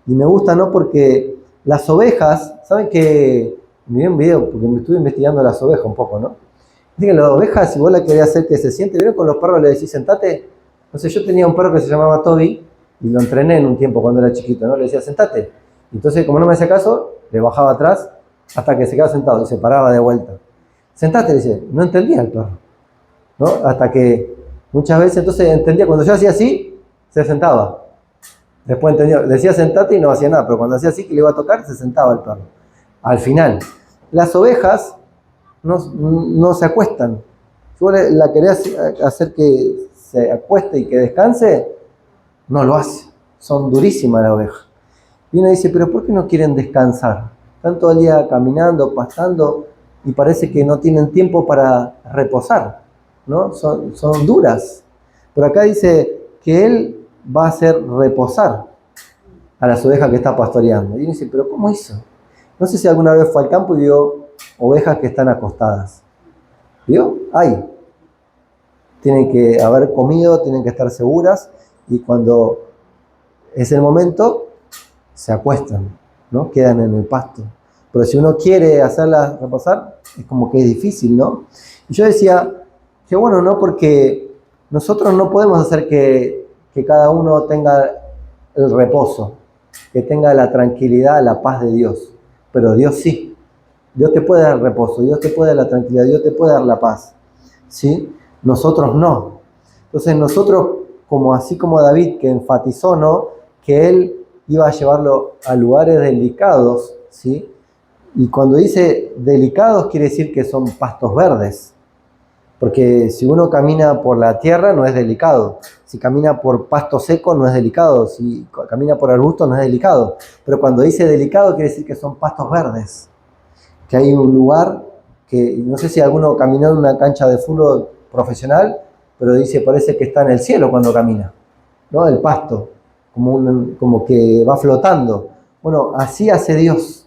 Y me gusta, ¿no? Porque las ovejas, ¿saben que? Miré un video, porque me estuve investigando las ovejas un poco, ¿no? Dicen que las ovejas, si vos la querés hacer que se siente, ¿vieron? Con los perros le decís, sentate. No sé, yo tenía un perro que se llamaba Toby, y lo entrené en un tiempo cuando era chiquito, ¿no? Le decía, sentate. Entonces, como no me hacía caso, le bajaba atrás hasta que se quedaba sentado y se paraba de vuelta. Sentate, dice, no entendía el perro, ¿no? Hasta que muchas veces entonces entendía, cuando yo hacía así, se sentaba. Después entendía, decía sentate y no hacía nada, pero cuando hacía así que le iba a tocar, se sentaba el perro. Al final, las ovejas no se acuestan. Si vos la querés hacer que se acueste y que descanse, no lo hace. Son durísimas las ovejas. Y uno dice, pero ¿por qué no quieren descansar? Están todo el día caminando, pasando, y parece que no tienen tiempo para reposar, ¿no? Son duras. Pero acá dice que Él va a hacer reposar a las ovejas que está pastoreando. Y uno dice, ¿pero cómo hizo? No sé si alguna vez fue al campo y vio ovejas que están acostadas. ¿Vio? Hay. Tienen que haber comido, tienen que estar seguras, y cuando es el momento, se acuestan, ¿no? Quedan en el pasto. Pero si uno quiere hacerlas reposar, es como que es difícil, ¿no? Y yo decía, que bueno, ¿no? Porque nosotros no podemos hacer que cada uno tenga el reposo, que tenga la tranquilidad, la paz de Dios. Pero Dios sí. Dios te puede dar reposo, Dios te puede dar la tranquilidad, Dios te puede dar la paz, ¿sí? Nosotros no. Entonces nosotros, así como David, que enfatizó, ¿no?, que él iba a llevarlo a lugares delicados, ¿sí? Y cuando dice delicados quiere decir que son pastos verdes. Porque si uno camina por la tierra no es delicado. Si camina por pasto seco no es delicado. Si camina por arbustos no es delicado. Pero cuando dice delicado quiere decir que son pastos verdes. que hay un lugar que, no sé si alguno caminó en una cancha de fútbol profesional, pero dice, parece que está en el cielo cuando camina, ¿no? El pasto, como que va flotando. Bueno, así hace Dios,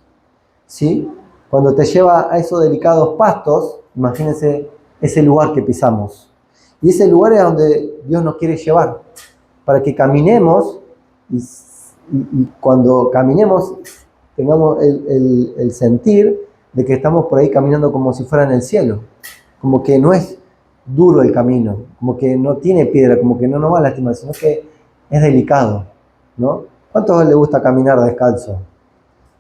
¿sí? Cuando te lleva a esos delicados pastos, imagínense ese lugar que pisamos. Y ese lugar es donde Dios nos quiere llevar, para que caminemos y cuando caminemos tengamos el sentir de que estamos por ahí caminando como si fuera en el cielo, como que no es duro el camino, como que no tiene piedra, como que no nos va a lastimar, sino que es delicado, ¿no? ¿Cuántos les gusta caminar descalzo?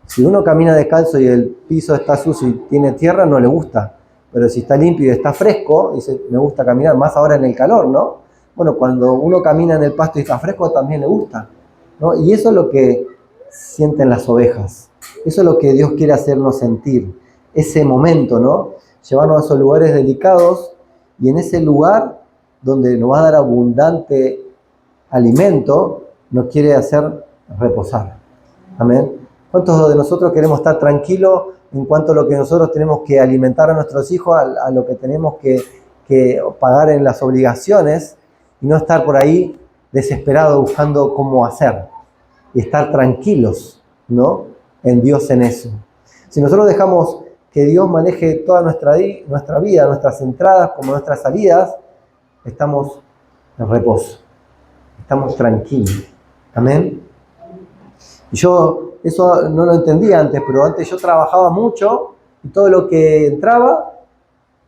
Si uno camina descalzo y el piso está sucio y tiene tierra, no le gusta. Pero si está limpio y está fresco, dice, me gusta caminar, más ahora en el calor, ¿no? Bueno, cuando uno camina en el pasto y está fresco, también le gusta, ¿no? Y eso es lo que sienten las ovejas. Eso es lo que Dios quiere hacernos sentir. Ese momento, ¿no? Llevarnos a esos lugares delicados y en ese lugar donde nos va a dar abundante alimento, nos quiere hacer reposar. Amén. ¿Cuántos de nosotros queremos estar tranquilos en cuanto a lo que nosotros tenemos que alimentar a nuestros hijos, a lo que tenemos que pagar en las obligaciones y no estar por ahí desesperados buscando cómo hacer? Y estar tranquilos, ¿no? En Dios en eso. Si nosotros dejamos que Dios maneje toda nuestra vida, nuestras entradas como nuestras salidas, estamos en reposo, estamos tranquilos. Amén. Y yo eso no lo entendía antes, pero antes yo trabajaba mucho y todo lo que entraba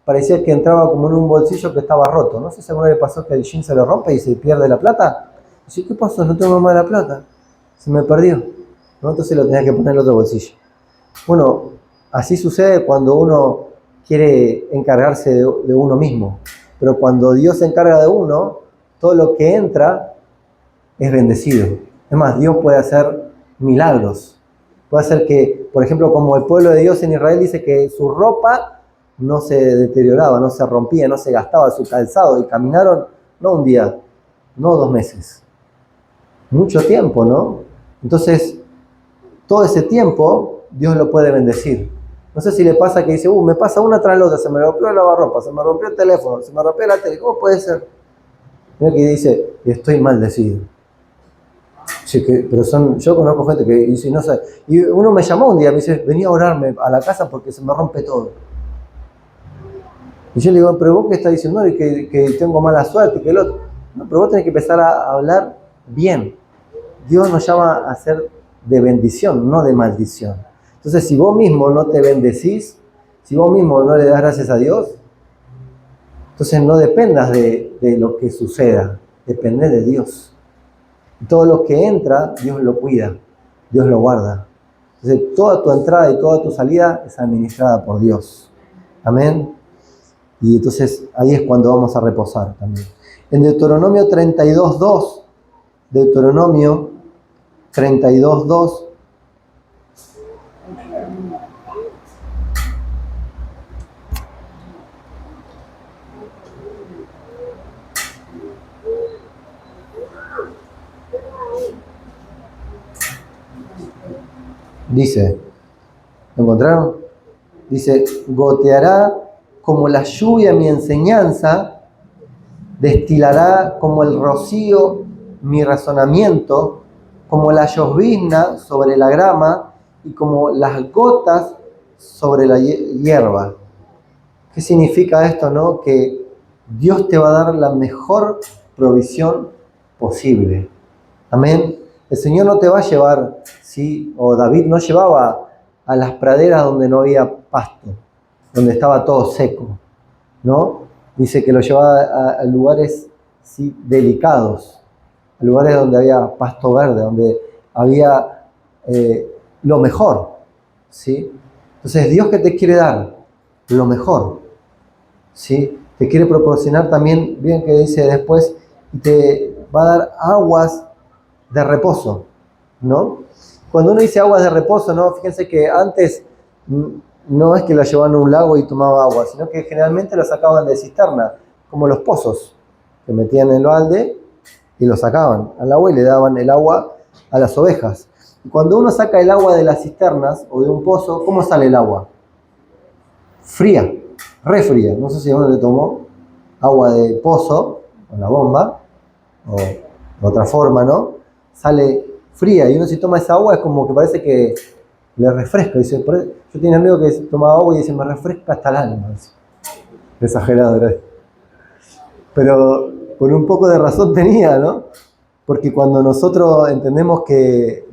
parecía que entraba como en un bolsillo que estaba roto. No sé si alguna vez pasó que el jean se lo rompe y se pierde la plata. Y yo, ¿qué pasó? No tengo más la plata. Se me perdió, ¿no? Entonces lo tenía que poner en el otro bolsillo. Bueno, así sucede cuando uno quiere encargarse de uno mismo. Pero cuando Dios se encarga de uno, todo lo que entra es bendecido. Es más, Dios puede hacer milagros. Puede hacer que, por ejemplo, como el pueblo de Dios en Israel dice que su ropa no se deterioraba, no se rompía, no se gastaba, su calzado, y caminaron no un día, no 2 meses. Mucho tiempo, ¿no? Entonces, todo ese tiempo Dios lo puede bendecir. No sé si le pasa que dice, me pasa una tras la otra, se me rompió el lavarropa, se me rompió el teléfono, se me rompió la tele, ¿cómo puede ser? Mira que dice, estoy maldecido. Sí, pero yo conozco gente que dice, no sé, y uno me llamó un día, me dice, venía a orarme a la casa porque se me rompe todo. Y yo le digo, pero vos qué estás diciendo, no, que tengo mala suerte, que el otro. No, pero vos tenés que empezar a hablar bien. Dios nos llama a ser de bendición, no de maldición. Entonces, si vos mismo no te bendecís, si vos mismo no le das gracias a Dios, entonces no dependas de lo que suceda, depende de Dios. Y todo lo que entra, Dios lo cuida, Dios lo guarda. Entonces, toda tu entrada y toda tu salida es administrada por Dios. Amén. Y entonces ahí es cuando vamos a reposar también. En Deuteronomio 32.2, Deuteronomio 32.2, dice, ¿lo encontraron? Dice, goteará como la lluvia mi enseñanza, destilará como el rocío mi razonamiento, como la llovizna sobre la grama y como las gotas sobre la hierba. ¿Qué significa esto, no? Que Dios te va a dar la mejor provisión posible. Amén. El Señor no te va a llevar, ¿sí? O David no llevaba a las praderas donde no había pasto, donde estaba todo seco, ¿no? Dice que lo llevaba a lugares, ¿sí?, delicados, a lugares donde había pasto verde, donde había lo mejor, ¿sí? Entonces, Dios, ¿qué te quiere dar? Lo mejor, ¿sí? Te quiere proporcionar también, bien que dice después, y te va a dar aguas de reposo, ¿no? Cuando uno dice aguas de reposo, ¿no? Fíjense que antes no es que la llevaban a un lago y tomaba agua, sino que generalmente lo sacaban de cisterna, como los pozos, que metían en el balde y lo sacaban al agua y le daban el agua a las ovejas. Y cuando uno saca el agua de las cisternas o de un pozo, ¿cómo sale el agua? fría, re fría. No sé si uno le tomó agua de pozo, o la bomba, o de otra forma, ¿no? Sale fría y uno si toma esa agua es como que parece que le refresca. Dice, yo tenía un amigo que tomaba agua y dice, me refresca hasta el alma. Dice. Exagerado, ¿verdad? Pero con un poco de razón tenía, ¿no? Porque cuando nosotros entendemos que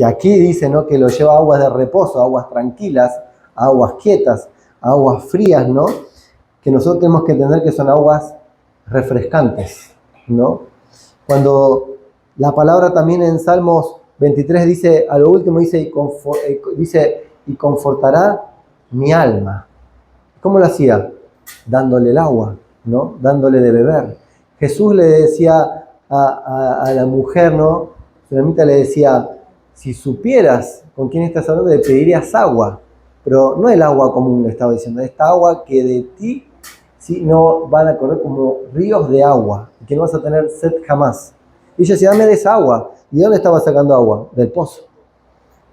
aquí dice, ¿no?, que lo lleva a aguas de reposo, aguas tranquilas, aguas quietas, aguas frías, ¿no? Que nosotros tenemos que entender que son aguas refrescantes, ¿no? Cuando la palabra también en Salmos 23 dice, a lo último dice, y confortará mi alma. ¿Cómo lo hacía? Dándole el agua, ¿no? Dándole de beber. Jesús le decía a la mujer, ¿no? Sulamita le decía, si supieras con quién estás hablando, le pedirías agua. Pero no el agua común, le estaba diciendo, esta agua que de ti, ¿sí?, no van a correr como ríos de agua, que no vas a tener sed jamás. Y ella decía, dame de esa agua. ¿Y de dónde estaba sacando agua? Del pozo.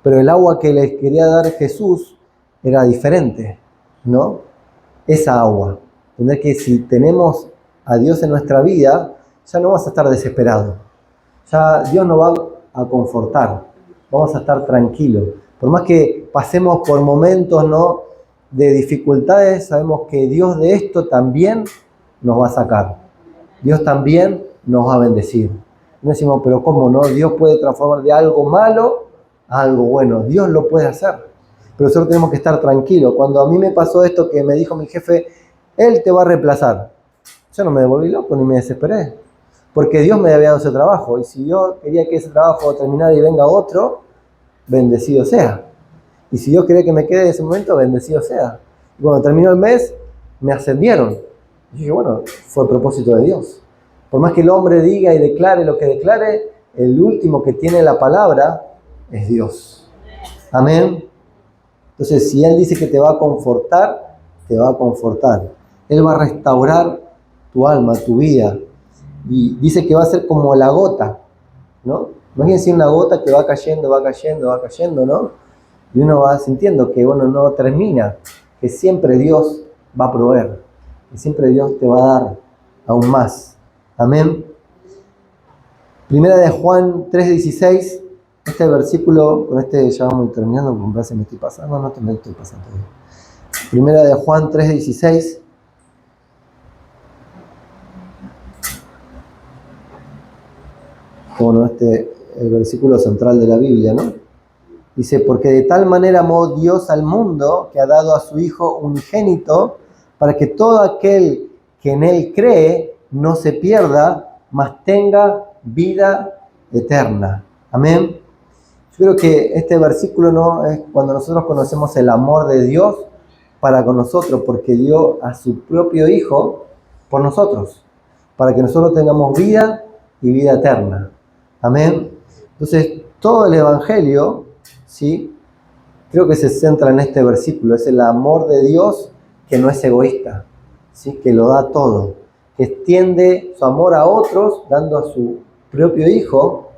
Pero el agua que les quería dar Jesús era diferente, ¿no? Esa agua. Entender que si tenemos a Dios en nuestra vida, ya no vas a estar desesperado. Ya Dios nos va a confortar. Vamos a estar tranquilos. Por más que pasemos por momentos, ¿no?, de dificultades, sabemos que Dios de esto también nos va a sacar. Dios también nos va a bendecir. No decimos, pero ¿cómo no? Dios puede transformar de algo malo a algo bueno. Dios lo puede hacer. Pero nosotros tenemos que estar tranquilos. Cuando a mí me pasó esto que me dijo mi jefe, Él te va a reemplazar. Yo no me volví loco ni me desesperé. Porque Dios me había dado ese trabajo. Y si yo quería que ese trabajo terminara y venga otro, bendecido sea. Y si Dios quería que me quede en ese momento, bendecido sea. Y cuando terminó el mes, me ascendieron. Y dije, bueno, fue el propósito de Dios. Por más que el hombre diga y declare lo que declare, el último que tiene la palabra es Dios. Amén. Entonces, si Él dice que te va a confortar, te va a confortar. Él va a restaurar tu alma, tu vida. Y dice que va a ser como la gota, ¿no? Imagínense una gota que va cayendo, va cayendo, va cayendo, ¿no? Y uno va sintiendo que, bueno, no termina, que siempre Dios va a proveer, que siempre Dios te va a dar aún más. Amén. Primera de Juan 3:16. Este versículo, con este ya vamos terminando, porque me parece que me estoy pasando, no me estoy pasando. Primera de Juan 3:16. Bueno, el versículo central de la Biblia, ¿no? Dice, porque de tal manera amó Dios al mundo, que ha dado a su Hijo unigénito, para que todo aquel que en Él cree no se pierda, mas tenga vida eterna. Amén. Yo creo que este versículo, ¿no?, es cuando nosotros conocemos el amor de Dios para con nosotros, porque dio a su propio Hijo por nosotros, para que nosotros tengamos vida y vida eterna. Amén. Entonces, todo el Evangelio, ¿sí?, creo que se centra en este versículo. Es el amor de Dios que no es egoísta, ¿sí?, que lo da todo, que extiende su amor a otros, dando a su propio Hijo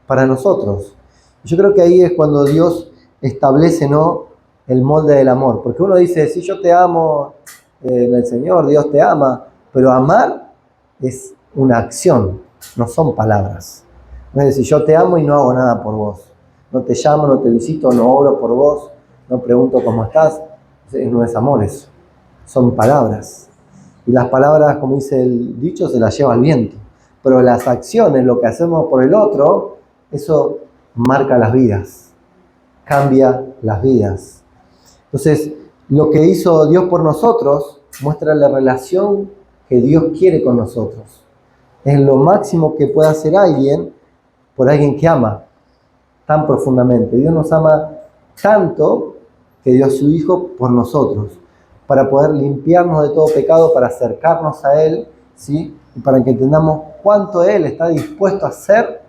para nosotros. Yo creo que ahí es cuando Dios establece, ¿no?, el molde del amor. Porque uno dice, si yo te amo, el Señor, Dios te ama, pero amar es una acción, no son palabras. No es decir, yo te amo y no hago nada por vos. No te llamo, no te visito, no oro por vos, no pregunto cómo estás. No es amor eso. Son palabras. Y las palabras, como dice el dicho, se las lleva el viento. Pero las acciones, lo que hacemos por el otro, eso marca las vidas. Cambia las vidas. Entonces, lo que hizo Dios por nosotros muestra la relación que Dios quiere con nosotros. Es lo máximo que puede hacer alguien por alguien que ama tan profundamente. Dios nos ama tanto que dio a su Hijo por nosotros, para poder limpiarnos de todo pecado, para acercarnos a Él, ¿sí?, y para que entendamos cuánto Él está dispuesto a hacer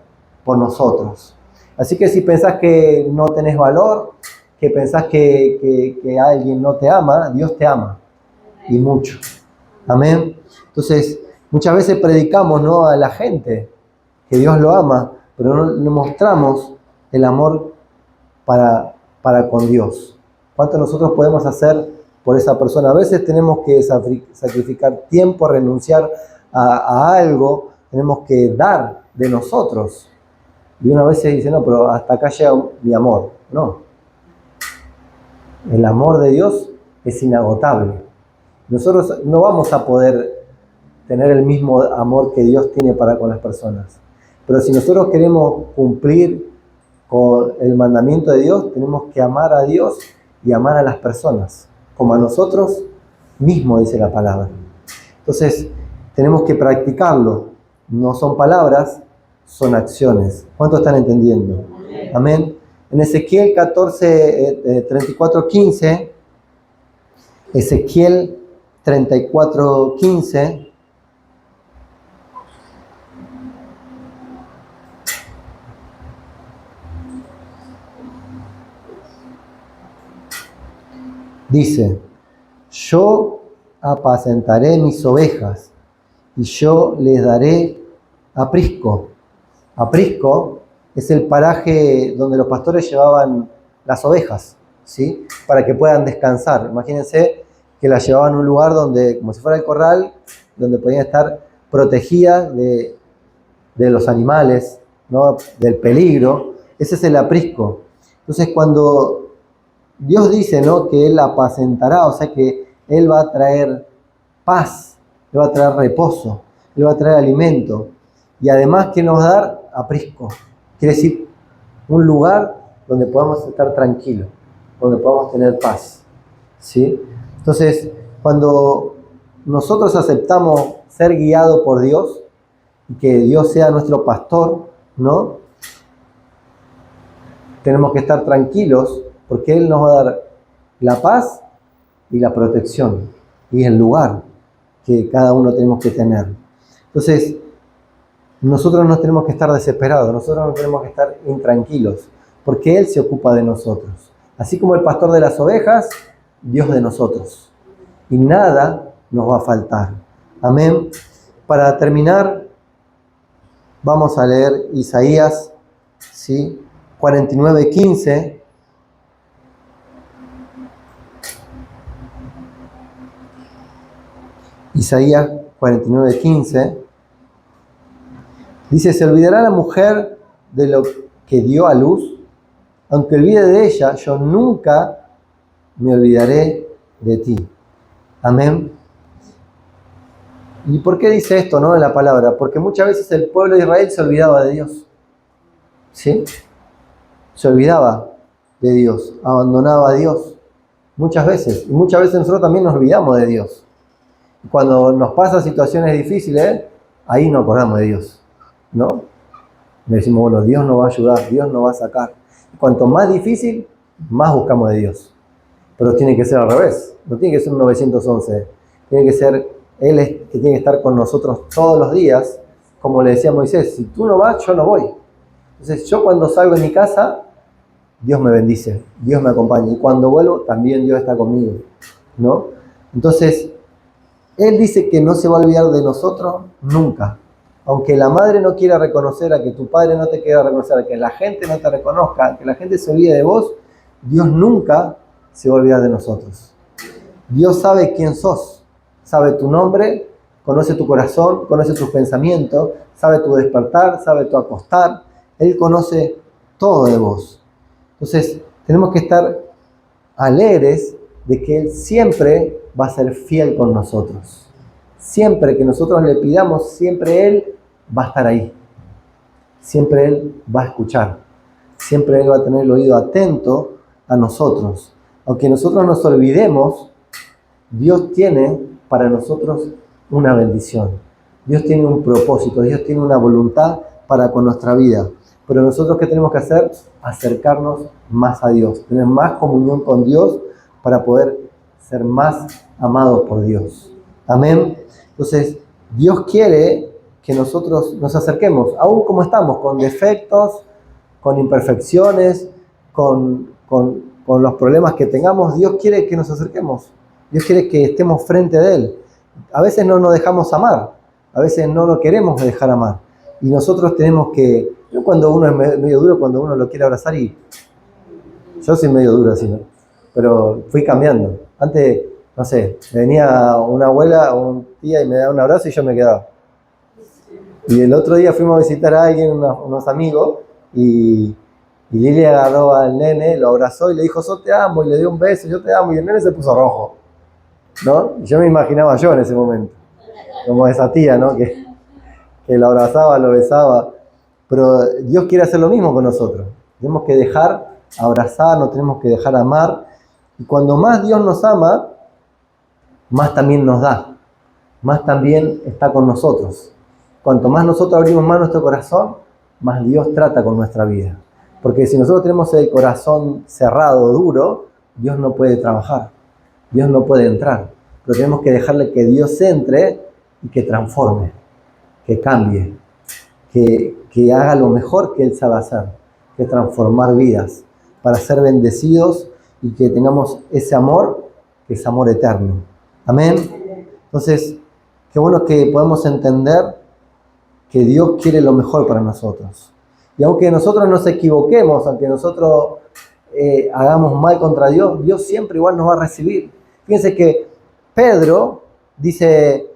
por nosotros. Así que si pensás que no tenés valor, que pensás que alguien no te ama, Dios te ama, y mucho. Amén. Entonces, muchas veces predicamos, ¿no?, a la gente que Dios lo ama, pero no le mostramos el amor para con Dios. ¿Cuánto nosotros podemos hacer por esa persona. A veces tenemos que sacrificar tiempo, renunciar a algo, tenemos que dar de nosotros. Y una vez se dice, no, pero hasta acá llega mi amor. No. El amor de Dios es inagotable. Nosotros no vamos a poder tener el mismo amor que Dios tiene para con las personas. Pero si nosotros queremos cumplir con el mandamiento de Dios, tenemos que amar a Dios y amar a las personas, como a nosotros mismos, dice la palabra. Entonces, tenemos que practicarlo. No son palabras, son acciones. ¿Cuántos están entendiendo? Amén. En Ezequiel 14, 34, 15, Ezequiel 34, 15, dice, yo apacentaré mis ovejas y yo les daré aprisco. Aprisco es el paraje donde los pastores llevaban las ovejas, ¿sí? Para que puedan descansar. Imagínense que las llevaban a un lugar donde, como si fuera el corral, donde podían estar protegidas de los animales, ¿no? Del peligro. Ese es el aprisco. Entonces, cuando Dios dice, ¿no?, que Él apacentará, o sea que Él va a traer paz, Él va a traer reposo, Él va a traer alimento. Y además, ¿qué nos va a dar? Aprisco. Quiere decir, un lugar donde podamos estar tranquilos, donde podamos tener paz, ¿sí? Entonces, cuando nosotros aceptamos ser guiados por Dios, y que Dios sea nuestro pastor, ¿no? Tenemos que estar tranquilos, porque Él nos va a dar la paz y la protección, y el lugar que cada uno tenemos que tener. Entonces, nosotros no tenemos que estar desesperados, nosotros no tenemos que estar intranquilos, porque Él se ocupa de nosotros. Así como el pastor de las ovejas, Dios de nosotros. Y nada nos va a faltar. Amén. Para terminar, vamos a leer Isaías, ¿sí? 49:15. Isaías 49:15. Dice, ¿se olvidará la mujer de lo que dio a luz? Aunque olvide de ella, yo nunca me olvidaré de ti. Amén. ¿Y por qué dice esto, no, en la palabra? Porque muchas veces el pueblo de Israel se olvidaba de Dios. ¿Sí? Se olvidaba de Dios, abandonaba a Dios. Muchas veces. Y muchas veces nosotros también nos olvidamos de Dios. Cuando nos pasan situaciones difíciles, ahí nos acordamos de Dios, ¿no? Le decimos, bueno, Dios nos va a ayudar, Dios nos va a sacar. Cuanto más difícil, más buscamos de Dios. Pero tiene que ser al revés. No tiene que ser un 911. Tiene que ser Él es que tiene que estar con nosotros todos los días. Como le decía Moisés, si tú no vas, yo no voy. Entonces yo cuando salgo de mi casa, Dios me bendice, Dios me acompaña. Y cuando vuelvo, también Dios está conmigo, ¿no? Entonces, Él dice que no se va a olvidar de nosotros nunca. Aunque la madre no quiera reconocer, a que tu padre no te quiera reconocer, a que la gente no te reconozca, a que la gente se olvide de vos, Dios nunca se va a olvidar de nosotros. Dios sabe quién sos, sabe tu nombre, conoce tu corazón, conoce tus pensamientos, sabe tu despertar, sabe tu acostar. Él conoce todo de vos. Entonces, tenemos que estar alegres de que Él siempre va a ser fiel con nosotros. Siempre que nosotros le pidamos, siempre Él va a estar ahí. Siempre Él va a escuchar. Siempre Él va a tener el oído atento a nosotros. Aunque nosotros nos olvidemos, Dios tiene para nosotros una bendición. Dios tiene un propósito, Dios tiene una voluntad para con nuestra vida. Pero nosotros, ¿qué tenemos que hacer? Acercarnos más a Dios, tener más comunión con Dios para poder ser más amados por Dios. Amén. Entonces, Dios quiere que nosotros nos acerquemos, aún como estamos, con defectos, con imperfecciones, con los problemas que tengamos. Dios quiere que nos acerquemos. Dios quiere que estemos frente de Él. A veces no nos dejamos amar, a veces no lo queremos dejar amar. Y nosotros tenemos que, cuando uno es medio duro, cuando uno lo quiere abrazar, y yo soy medio duro así, ¿no? Pero fui cambiando. Antes no sé, venía una abuela o un tía y me daba un abrazo y yo me quedaba. Y el otro día fuimos a visitar a alguien, unos amigos, y Lili agarró al nene, lo abrazó y le dijo, yo te amo, y le dio un beso, yo te amo, y el nene se puso rojo, ¿no? Y yo me imaginaba yo en ese momento, como esa tía, ¿no? Que lo abrazaba, lo besaba. Pero Dios quiere hacer lo mismo con nosotros. Tenemos que dejar abrazarnos, tenemos que dejar amar. Y cuando más Dios nos ama, más también nos da, más también está con nosotros. Cuanto más nosotros abrimos más nuestro corazón, más Dios trata con nuestra vida. Porque si nosotros tenemos el corazón cerrado, duro, Dios no puede trabajar, Dios no puede entrar. Pero tenemos que dejarle que Dios entre y que transforme, que cambie, que haga lo mejor que Él sabe hacer, que transformar vidas, para ser bendecidos y que tengamos ese amor, que es amor eterno. Amén. Entonces, qué bueno que podemos entender que Dios quiere lo mejor para nosotros. Y aunque nosotros nos equivoquemos, aunque nosotros hagamos mal contra Dios, Dios siempre igual nos va a recibir. Fíjense que Pedro dice,